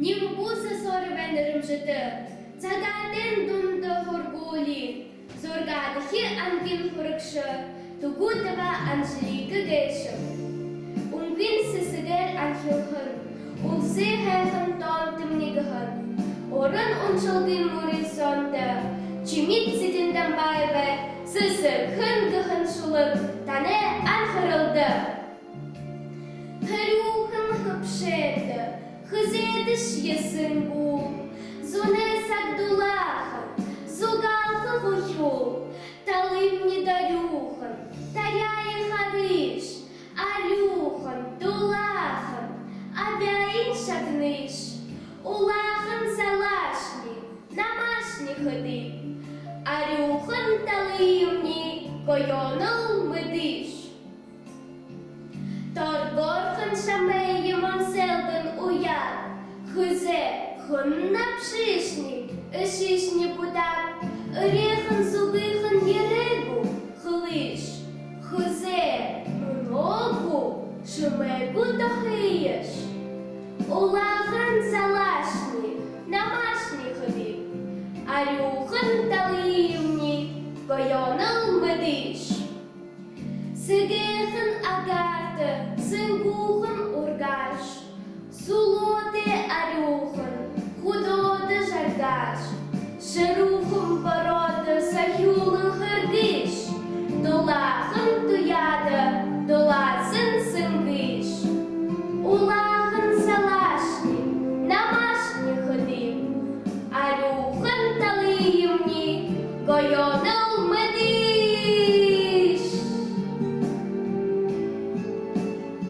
Nim busa sore venderim jete. Zadaten dunda horguli. Zorgada hi angin hurksha. Tugutava Angelika Geisha. Ungin sisiger anhilhar. Ulsi hehan tontim nigahan. Oran unşalgin murisonda. Çimit sidindan bayve. Sisi kın gıhın şuluk. Tane anharıldı. Haruhın hıpşedi. Hızediş yesin bu. Зунесак дулахан, зугалка гою, талимні дарюхан, таряє хариш, арюхан, дулахан, абяїн шагниш, улахан залашні, намашні ходи, арюхан талимні, койонал медиш. Торгорхан шамеєм анселбен уяд, хизе, хынна пшишни, шишни путак, рехан зубихан ерегу, хлиш, хызе, ногу, шумегу тахыеш. Улахан залашни, намашни ходи, арюхан талиевни, койонал медиш. Сыгехан агарты, сынгухан ургаш, сулоте арюхан, худота жаргаш, шерухом порода сахюлын хыргиш, дулахан туяда,